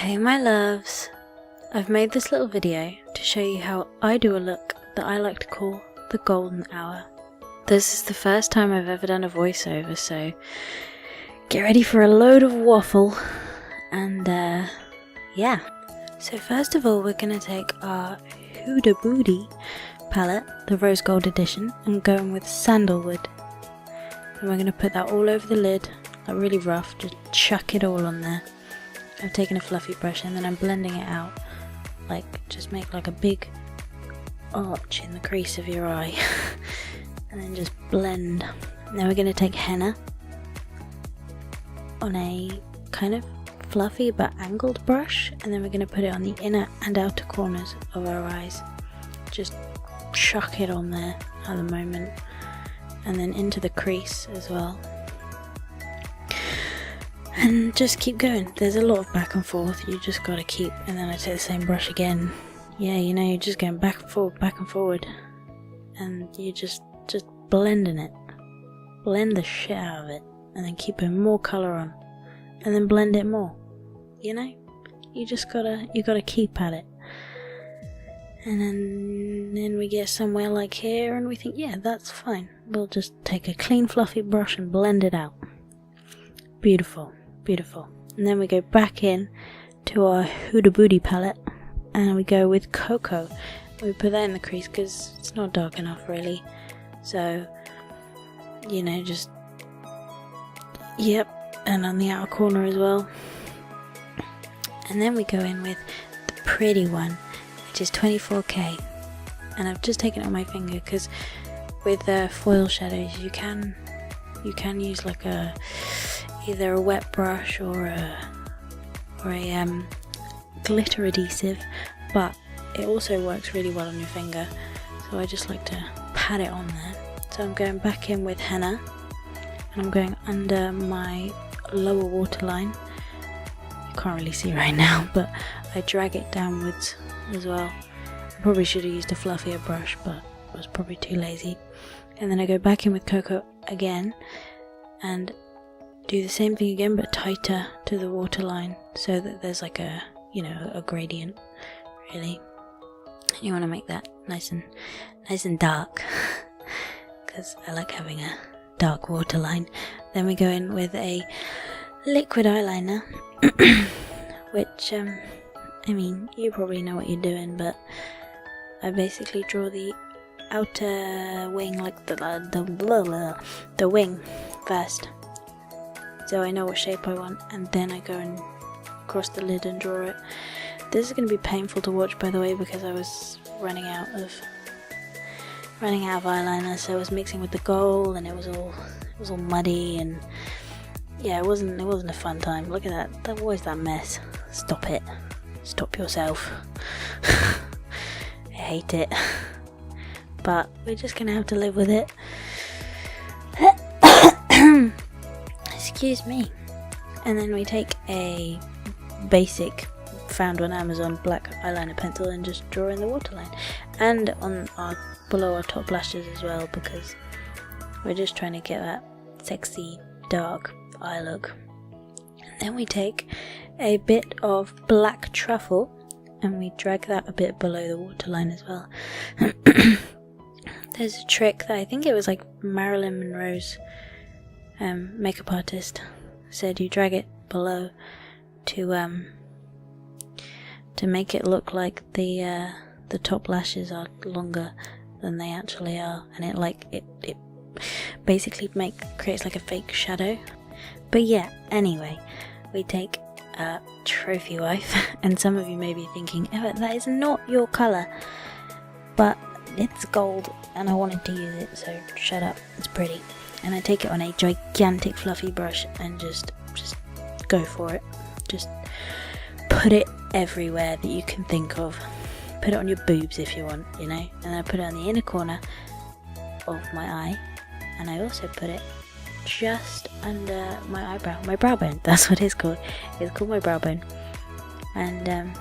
Hey my loves, I've made this little video to show you how I do a look that I like to call the golden hour. This is the first time I've ever done a voiceover, so get ready for a load of waffle and yeah. So first of all we're going to take our Huda Beauty palette, the rose gold edition, and go in with sandalwood. And we're going to put that all over the lid, like really rough, just chuck it all on there. I've taken a fluffy brush and then I'm blending it out, like just make like a big arch in the crease of your eye and then just blend. Now we're going to take henna on a kind of fluffy but angled brush, and then we're going to put it on the inner and outer corners of our eyes. Just chuck it on there at the moment, and then into the crease as well. And just keep going. There's a lot of back and forth, you just gotta keep, and then I take the same brush again. Yeah, you know, you're just going back and forward, and you just blending it. Blend the shit out of it, and then keep putting more colour on, and then blend it more. You know? You gotta keep at it. And then we get somewhere like here, and we think, yeah, that's fine. We'll just take a clean fluffy brush and blend it out. Beautiful. Beautiful. And then we go back in to our Huda Beauty palette and we go with Coco. We put that in the crease because it's not dark enough really. So, you know, just, yep, and on the outer corner as well. And then we go in with the pretty one, which is 24K. And I've just taken it on my finger because with foil shadows you can use like either a wet brush or a glitter adhesive, but it also works really well on your finger, so I just like to pat it on there. So I'm going back in with henna and I'm going under my lower waterline. You can't really see right now, but I drag it downwards as well. I probably should have used a fluffier brush, but I was probably too lazy. And then I go back in with Coco again and do the same thing again, but tighter to the waterline, so that there's like a, you know, a gradient really. You want to make that nice and dark because I like having a dark waterline. Then we go in with a liquid eyeliner which I mean, you probably know what you're doing, but I basically draw the outer wing, like the wing first, so I know what shape I want, and then I go and across the lid and draw it. This is going to be painful to watch, by the way, because I was running out of eyeliner, so I was mixing with the gold and it was all muddy, and yeah, it wasn't a fun time. Look at that, what is that mess? Stop it, stop yourself. I hate it, but we're just gonna have to live with it. Excuse me. And then we take a basic, found on Amazon, black eyeliner pencil and just draw in the waterline, and on below our top lashes as well, because we're just trying to get that sexy dark eye look. And then we take a bit of black truffle and we drag that a bit below the waterline as well. There's a trick that I think it was like Marilyn Monroe's makeup artist said, you drag it below to make it look like the top lashes are longer than they actually are, and it basically creates like a fake shadow. But yeah, anyway, we take a trophy wife, and some of you may be thinking, oh, that is not your colour, but it's gold and I wanted to use it, so shut up, it's pretty. And I take it on a gigantic fluffy brush and just go for it. Just put it everywhere that you can think of. Put it on your boobs if you want, you know. And I put it on the inner corner of my eye, and I also put it just under my eyebrow, my brow bone. That's what it's called. It's called my brow bone. And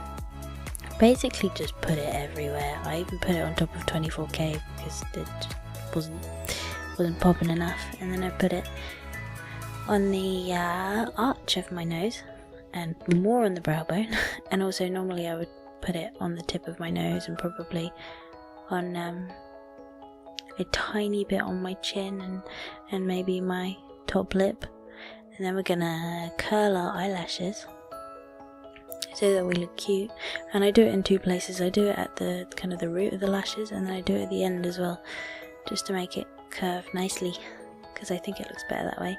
basically just put it everywhere. I even put it on top of 24K because it just wasn't popping enough. And then I put it on the arch of my nose, and more on the brow bone. And also normally I would put it on the tip of my nose and probably on a tiny bit on my chin and maybe my top lip. And then we're gonna curl our eyelashes so that we look cute. And I do it in two places. I do it at the kind of the root of the lashes, and then I do it at the end as well, just to make it curve nicely, because I think it looks better that way.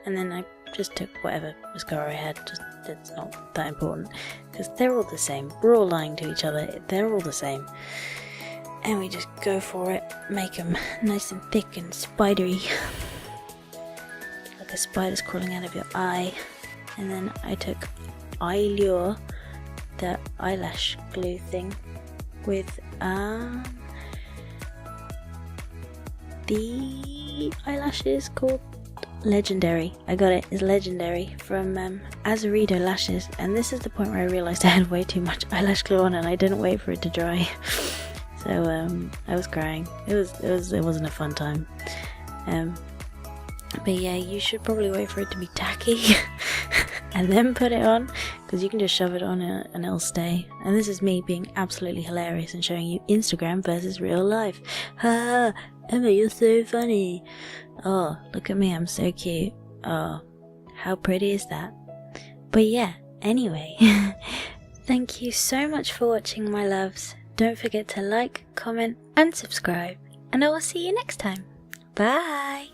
And then I just took whatever mascara I had, just it's not that important because they're all the same. We're all lying to each other, they're all the same. And we just go for it, make them nice and thick and spidery, like a spider's crawling out of your eye. And then I took Eyelure, the eyelash glue thing, with the eyelashes called Legendary. I got it, it's Legendary from Azeredo lashes. And this is the point where I realised I had way too much eyelash glue on and I didn't wait for it to dry. So I was crying. It wasn't a fun time. But yeah, you should probably wait for it to be tacky and then put it on, because you can just shove it on and it'll stay. And this is me being absolutely hilarious and showing you Instagram versus real life. Ha! Emma, you're so funny. Oh, look at me, I'm so cute. Oh, how pretty is that? But yeah, anyway, thank you so much for watching, my loves. Don't forget to like, comment and subscribe, and I will see you next time. Bye!